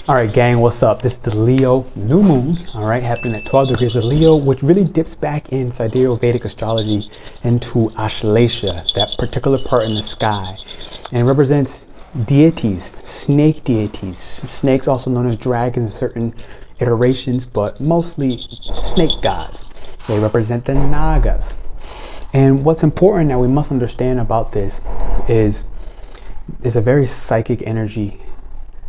All right, gang, what's up? This is the Leo new moon, all right, happening at 12 degrees of Leo, which really dips back in sidereal Vedic astrology into Ashlesha, that particular part in the sky, and it represents deities, snake deities, snakes also known as dragons in certain iterations, but mostly snake gods. They represent the Nagas. And what's important that we must understand about this is a very psychic energy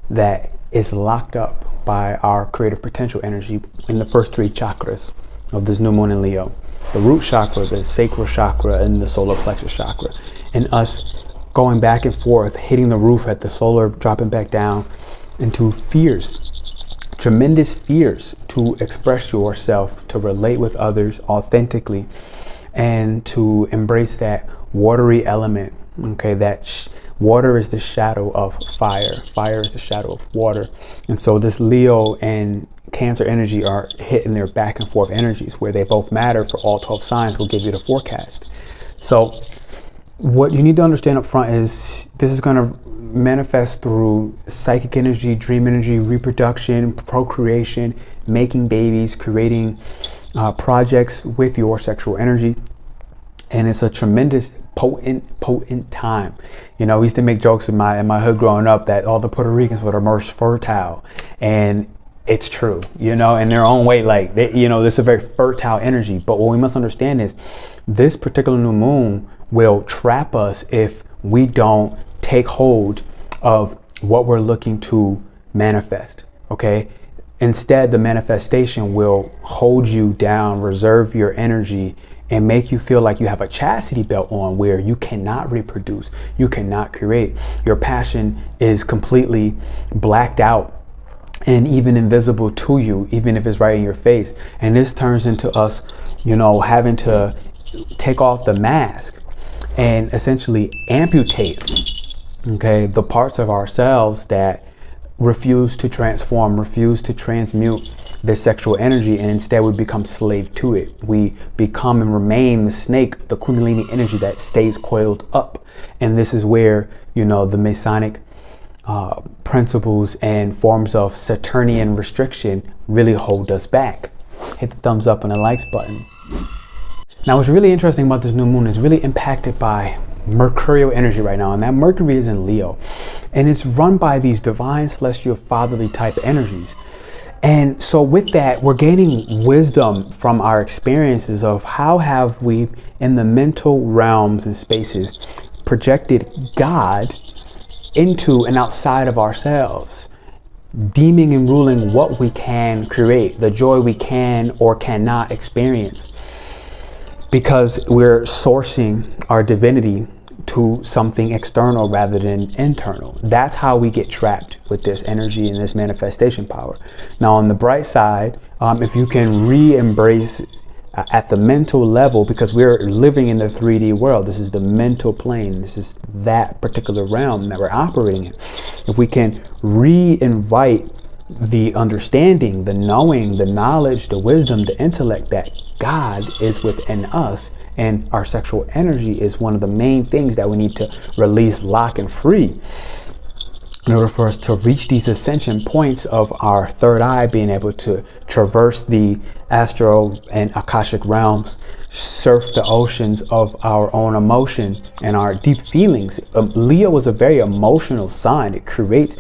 that is locked up by our creative potential energy in the first three chakras of this new moon in Leo. The root chakra, the sacral chakra, and the solar plexus chakra. And us going back and forth, hitting the roof at the solar, dropping back down into fears, tremendous fears to express yourself, to relate with others authentically, and to embrace that watery element. Okay, that water is the shadow of fire. Fire is the shadow of water. And so this Leo and Cancer energy are hitting their back and forth energies where they both matter for all 12 signs. Will give you the forecast. So what you need to understand up front is this is going to manifest through psychic energy, dream energy, reproduction, procreation, making babies, creating projects with your sexual energy. And it's a tremendous potent time. You know, we used to make jokes in my hood growing up that all the Puerto Ricans were the most fertile, and it's true, you know, in their own way. Like they, you know, this is a very fertile energy. But what we must understand is this particular new moon will trap us if we don't take hold of what we're looking to manifest. Okay, instead the manifestation will hold you down, reserve your energy, and make you feel like you have a chastity belt on where you cannot reproduce, you cannot create. Your passion is completely blacked out and even invisible to you, even if it's right in your face. And this turns into us, you know, having to take off the mask and essentially amputate, okay, the parts of ourselves that refuse to transform, refuse to transmute this sexual energy, and instead we become slave to it. We become and remain the snake, the Kundalini energy that stays coiled up. And this is where, you know, the Masonic principles and forms of Saturnian restriction really hold us back. Hit the thumbs up and the likes button. Now, what's really interesting about this new moon is really impacted by Mercurial energy right now, and that Mercury is in Leo, and it's run by these divine, celestial, fatherly type energies. And so with that, we're gaining wisdom from our experiences of how have we in the mental realms and spaces projected God into and outside of ourselves, deeming and ruling what we can create, the joy we can or cannot experience, because we're sourcing our divinity to something external rather than internal. That's how we get trapped with this energy and this manifestation power. Now, on the bright side, if you can re-embrace at the mental level, because we're living in the 3D world, this is the mental plane, this is that particular realm that we're operating in. If we can re-invite the understanding, the knowing, the knowledge, the wisdom, the intellect that God is within us, and our sexual energy is one of the main things that we need to release, lock, and free in order for us to reach these ascension points of our third eye, being able to traverse the astral and akashic realms, surf the oceans of our own emotion and our deep feelings. Leo is a very emotional sign. It creates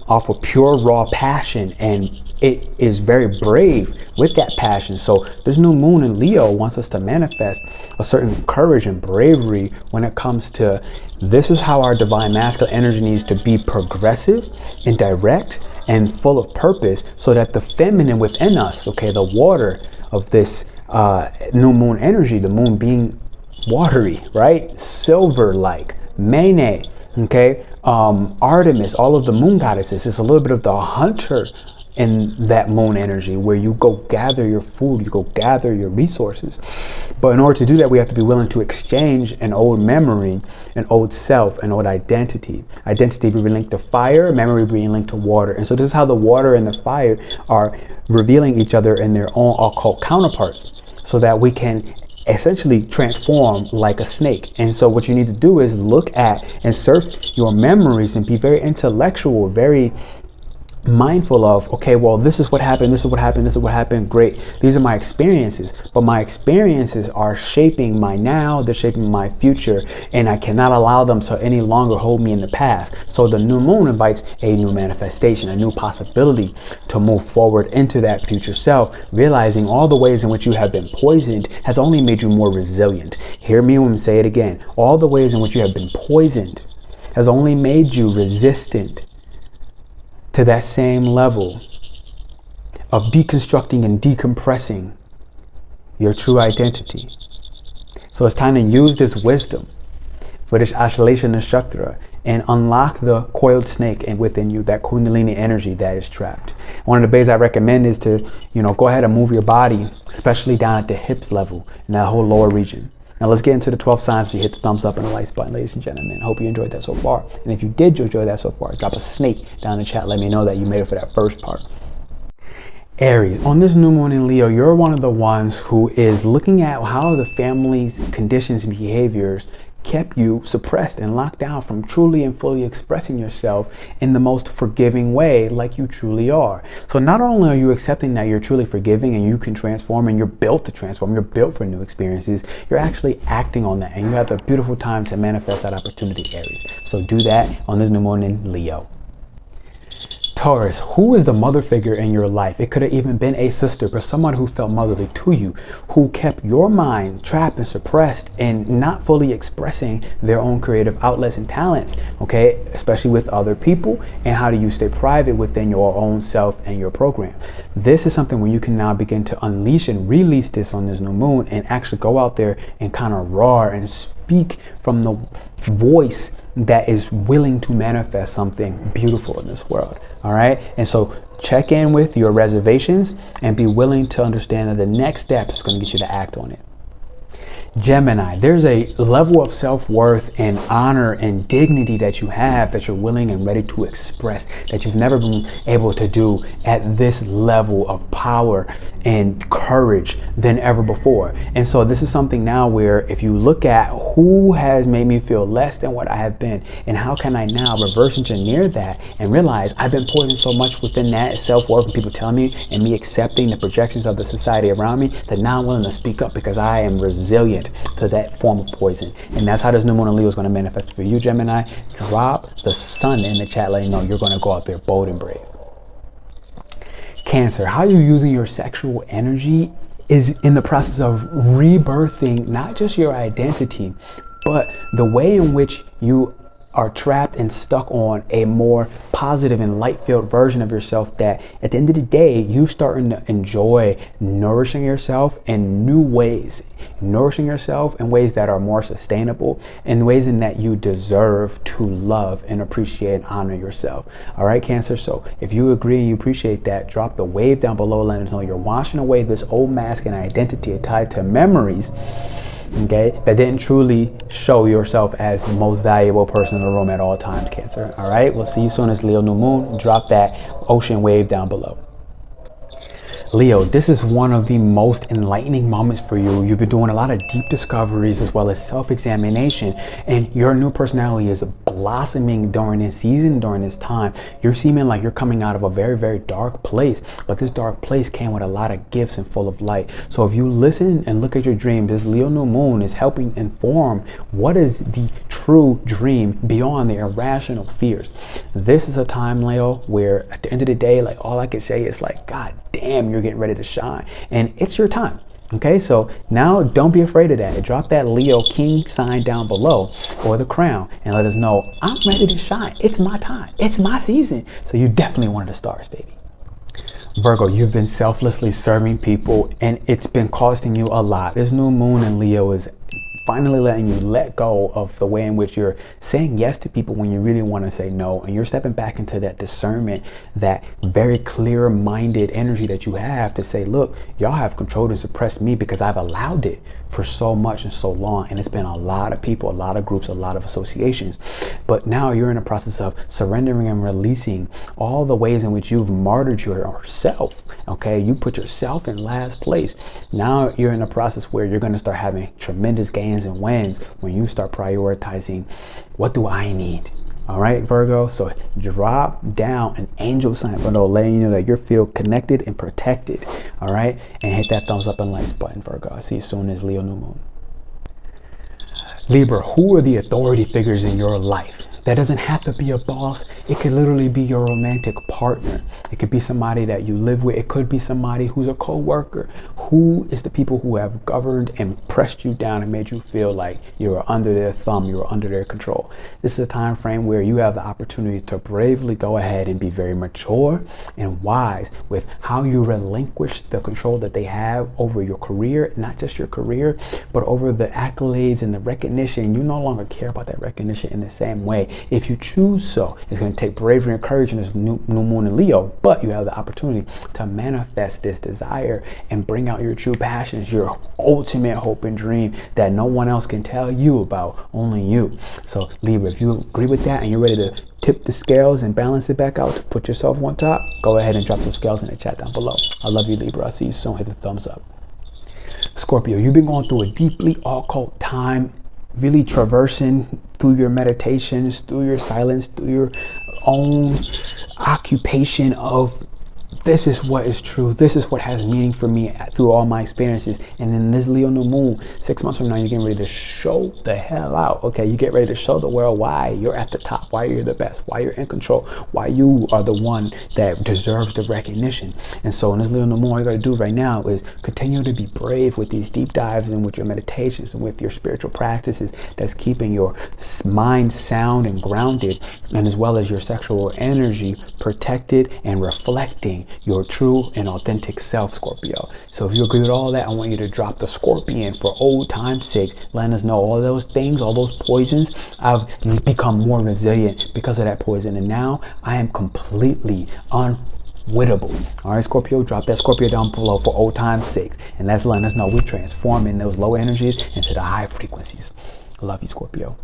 off of pure raw passion and it is very brave with that passion. So this new moon in Leo wants us to manifest a certain courage and bravery when it comes to, this is how our divine masculine energy needs to be progressive and direct and full of purpose, so that the feminine within us, okay, the water of this new moon energy, the moon being watery, right, silver-like, Mene, okay, Artemis, all of the moon goddesses, is a little bit of the hunter in that moon energy, where you go gather your food, you go gather your resources. But in order to do that, we have to be willing to exchange an old memory, an old self, an old identity. Identity being linked to fire, memory being linked to water. And so this is how the water and the fire are revealing each other in their own occult counterparts, so that we can essentially transform like a snake. And so what you need to do is look at and surf your memories and be very intellectual, very mindful of, okay, well, this is what happened, this is what happened, this is what happened, great, these are my experiences, but my experiences are shaping my now, they're shaping my future, and I cannot allow them to any longer hold me in the past. So the new moon invites a new manifestation, a new possibility to move forward into that future self, realizing all the ways in which you have been poisoned has only made you more resilient. Hear me when I say it again. All the ways in which you have been poisoned has only made you resistant to that same level of deconstructing and decompressing your true identity. So it's time to use this wisdom for this Ashlesha Nakshaktra and unlock the coiled snake within you, that Kundalini energy that is trapped. One of the ways I recommend is to, go ahead and move your body, especially down at the hips level, in that whole lower region. Now let's get into the 12 signs. You hit the thumbs up and the likes button, ladies and gentlemen. Hope you enjoyed that so far. And if you did enjoy that so far, drop a snake down in the chat. Let me know that you made it for that first part. Aries, on this new moon in Leo, you're one of the ones who is looking at how the family's conditions and behaviors kept you suppressed and locked down from truly and fully expressing yourself in the most forgiving way, like you truly are. So not only are you accepting that you're truly forgiving and you can transform and you're built to transform, you're built for new experiences, you're actually acting on that, and you have a beautiful time to manifest that opportunity, Aries. So do that on this new moon in Leo. Taurus, who is the mother figure in your life? It could have even been a sister, but someone who felt motherly to you, who kept your mind trapped and suppressed and not fully expressing their own creative outlets and talents, okay, especially with other people. And how do you stay private within your own self and your program? This is something where you can now begin to unleash and release this on this new moon and actually go out there and kind of roar and speak from the voice that is willing to manifest something beautiful in this world. All right. And so check in with your reservations and be willing to understand that the next step is going to get you to act on it. Gemini, there's a level of self-worth and honor and dignity that you have that you're willing and ready to express that you've never been able to do at this level of power and courage than ever before. And so this is something now where if you look at who has made me feel less than what I have been, and how can I now reverse engineer that and realize I've been poisoned so much within that self-worth and people telling me and me accepting the projections of the society around me that now I'm willing to speak up because I am resilient to that form of poison. And that's how this new moon in Leo is going to manifest for you, Gemini. Drop the sun in the chat, letting you know you're going to go out there bold and brave. Cancer, how you're using your sexual energy is in the process of rebirthing not just your identity, but the way in which you are trapped and stuck on a more positive and light-filled version of yourself that at the end of the day, you starting to enjoy nourishing yourself in new ways, nourishing yourself in ways that are more sustainable, in ways in that you deserve to love and appreciate and honor yourself. All right, Cancer. So if you agree and you appreciate that, drop the wave down below, letting us know you're washing away this old mask and identity tied to memories, okay, that didn't truly show yourself as the most valuable person in the room at all times, Cancer. All right, we'll see you soon as Leo new moon. Drop that ocean wave down below. Leo, this is one of the most enlightening moments for you. You've been doing a lot of deep discoveries as well as self-examination, and your new personality is blossoming during this season, during this time. You're seeming like you're coming out of a very, very dark place, but this dark place came with a lot of gifts and full of light. So if you listen and look at your dreams, this Leo new moon is helping inform what is the true dream beyond the irrational fears. This is a time, Leo, where at the end of the day, like all I can say is like, God damn, you're getting ready to shine, and it's your time. Okay, so now don't be afraid of that. Drop that Leo King sign down below, or the crown, and let us know I'm ready to shine. It's my time. It's my season. So you definitely one of the stars, baby. Virgo, you've been selflessly serving people, and it's been costing you a lot. This new moon in Leo is finally letting you let go of the way in which you're saying yes to people when you really want to say no, and you're stepping back into that discernment, that very clear-minded energy that you have to say, look, y'all have controlled and suppressed me because I've allowed it for so much and so long, and it's been a lot of people, a lot of groups, a lot of associations. But now you're in a process of surrendering and releasing all the ways in which you've martyred yourself. Okay, you put yourself in last place. Now you're in a process where you're going to start having tremendous gains and wins when you start prioritizing, what do I need? All right, Virgo, so drop down an angel sign below, letting you know that you feel connected and protected. All right, and hit that thumbs up and likes button, Virgo. I'll see you soon as Leo new moon. Libra, who are the authority figures in your life? That doesn't have to be a boss. It could literally be your romantic partner. It could be somebody that you live with. It could be somebody who's a co-worker. Who is the people who have governed and pressed you down and made you feel like you were under their thumb, you were under their control? This is a time frame where you have the opportunity to bravely go ahead and be very mature and wise with how you relinquish the control that they have over your career, not just your career, but over the accolades and the recognition. You no longer care about that recognition in the same way. If you choose so, it's going to take bravery and courage in this new moon in Leo, but you have the opportunity to manifest this desire and bring out your true passions, your ultimate hope and dream that no one else can tell you about, only you. So Libra, if you agree with that and you're ready to tip the scales and balance it back out to put yourself on top, go ahead and drop those scales in the chat down below. I love you, Libra. I'll see you soon. Hit the thumbs up. Scorpio, you've been going through a deeply occult time, really traversing through your meditations, through your silence, through your own occupation of this is what is true, this is what has meaning for me through all my experiences. And then this Leo new moon, 6 months from now, you're getting ready to show the hell out. Okay, you get ready to show the world why you're at the top, why you're the best, why you're in control, why you are the one that deserves the recognition. And so in this Leo new moon, all you got to do right now is continue to be brave with these deep dives and with your meditations and with your spiritual practices that's keeping your mind sound and grounded, and as well as your sexual energy protected and reflecting your true and authentic self, Scorpio. So if you agree with all that, I want you to drop the Scorpion for old time's sake, letting us know all those things, all those poisons. I've become more resilient because of that poison, and now I am completely unwittable. All right, Scorpio, drop that Scorpio down below for old time's sake, and that's letting us know we're transforming those low energies into the high frequencies. I love you, Scorpio.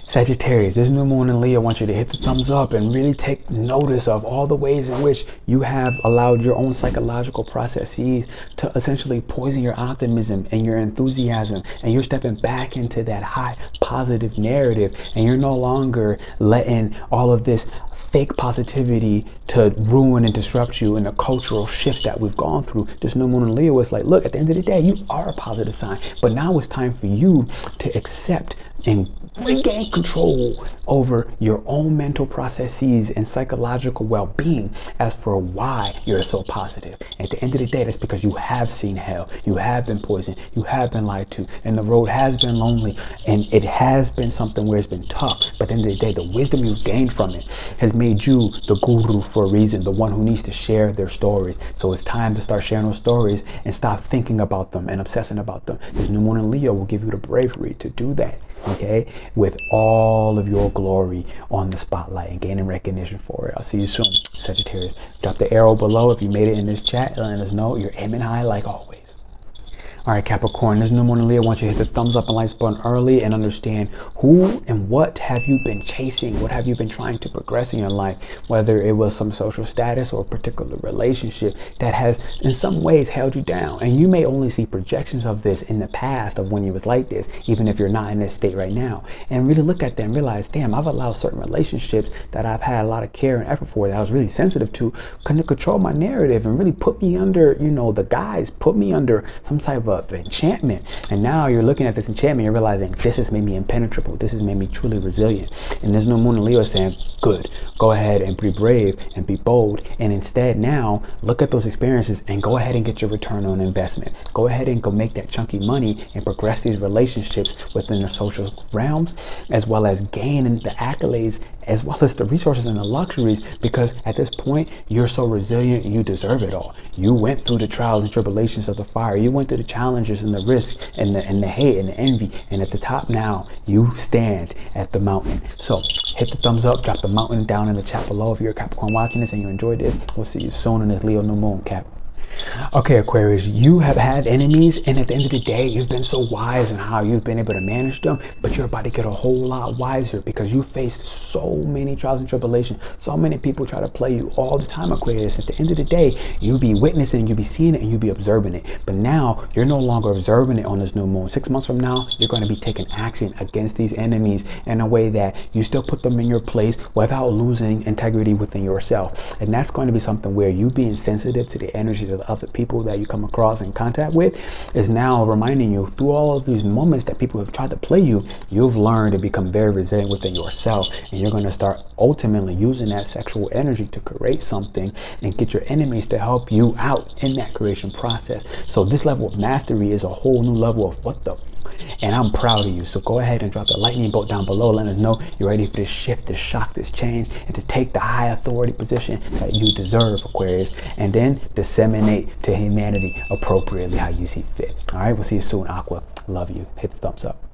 Sagittarius, this new moon in Leo wants you to hit the thumbs up and really take notice of all the ways in which you have allowed your own psychological processes to essentially poison your optimism and your enthusiasm, and you're stepping back into that high positive narrative, and you're no longer letting all of this fake positivity to ruin and disrupt you in the cultural shift that we've gone through. This new moon in Leo is like, look, at the end of the day, you are a positive sign, but now it's time for you to accept and regain control over your own mental processes and psychological well-being as for why you're so positive. At the end of the day, that's because you have seen hell, you have been poisoned, you have been lied to, and the road has been lonely, and it has been something where it's been tough. But at the end of the day, the wisdom you've gained from it has made you the guru for a reason, the one who needs to share their stories. So it's time to start sharing those stories and stop thinking about them and obsessing about them. This new moon in Leo will give you the bravery to do that, okay, with all of your glory on the spotlight and gaining recognition for it. I'll see you soon, Sagittarius. Drop the arrow below if you made it in this chat, letting us know you're aiming high like always. All right, Capricorn, this new moon in Leo wants you to hit the thumbs up and likes button early and understand who and what have you been chasing? What have you been trying to progress in your life? Whether it was some social status or a particular relationship that has in some ways held you down. And you may only see projections of this in the past of when you was like this, even if you're not in this state right now. And really look at them and realize, damn, I've allowed certain relationships that I've had a lot of care and effort for, that I was really sensitive to, kind of control my narrative and really put me under, you know, the guise, put me under some type of enchantment. And now you're looking at this enchantment, you're realizing this has made me impenetrable, this has made me truly resilient. And this new moon in Leo is saying, good, go ahead and be brave and be bold, and instead now look at those experiences and go ahead and get your return on investment. Go ahead and go make that chunky money and progress these relationships within the social realms, as well as gain the accolades, as well as the resources and the luxuries, because at this point you're so resilient, you deserve it all. You went through the trials and tribulations of the fire, you went through the challenges and the risks and the hate and the envy, and at the top now you stand at the mountain. So hit the thumbs up, drop the mountain down in the chat below if you're a Capricorn watching this and you enjoyed this. We'll see you soon in this Leo new moon, Cap. Okay, Aquarius, you have had enemies, and at the end of the day, you've been so wise in how you've been able to manage them, but you're about to get a whole lot wiser because you faced so many trials and tribulations. So many people try to play you all the time, Aquarius. At the end of the day, you be witnessing, you be seeing it, and you be observing it. But now you're no longer observing it on this new moon. 6 months from now, you're going to be taking action against these enemies in a way that you still put them in your place without losing integrity within yourself. And that's going to be something where you being sensitive to the energies of the other people that you come across in contact with is now reminding you, through all of these moments that people have tried to play you, you've learned to become very resilient within yourself, and you're going to start ultimately using that sexual energy to create something and get your enemies to help you out in that creation process. So this level of mastery is a whole new level of what the, and I'm proud of you. So go ahead and drop the lightning bolt down below, letting us know you're ready for this shift, this shock, this change, and to take the high authority position that you deserve, Aquarius, and then disseminate to humanity appropriately how you see fit. All right, we'll see you soon, Aqua. Love you. Hit the thumbs up.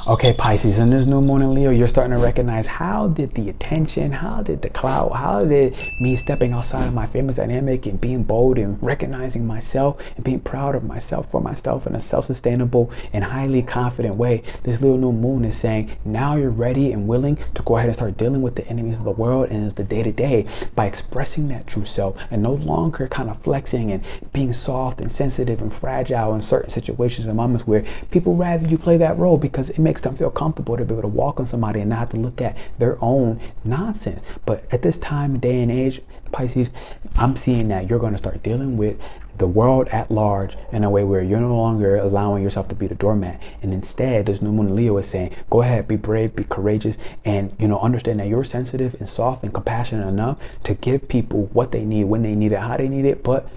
Okay, Pisces, in this new moon in Leo, you're starting to recognize, how did the attention, how did the clout, how did me stepping outside of my famous dynamic and being bold and recognizing myself and being proud of myself for myself in a self-sustainable and highly confident way, this little new moon is saying, now you're ready and willing to go ahead and start dealing with the enemies of the world and the day-to-day by expressing that true self and no longer kind of flexing and being soft and sensitive and fragile in certain situations and moments where people rather you play that role because it makes them feel comfortable to be able to walk on somebody and not have to look at their own nonsense. But at this time, day and age, Pisces, I'm seeing that you're going to start dealing with the world at large in a way where you're no longer allowing yourself to be the doormat, and instead this new moon in Leo is saying, go ahead, be brave, be courageous, and understand that you're sensitive and soft and compassionate enough to give people what they need, when they need it, how they need it, but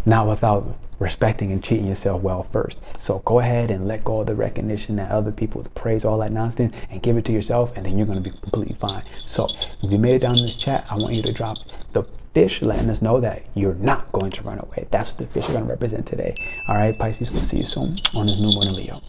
not without respecting and treating yourself well first. So go ahead and let go of the recognition that other people praise, all that nonsense, and give it to yourself, and then you're going to be completely fine. So if you made it down in this chat, I want you to drop the fish letting us know that you're not going to run away. That's what the fish are going to represent today. All right, Pisces, we'll see you soon on this new moon in Leo.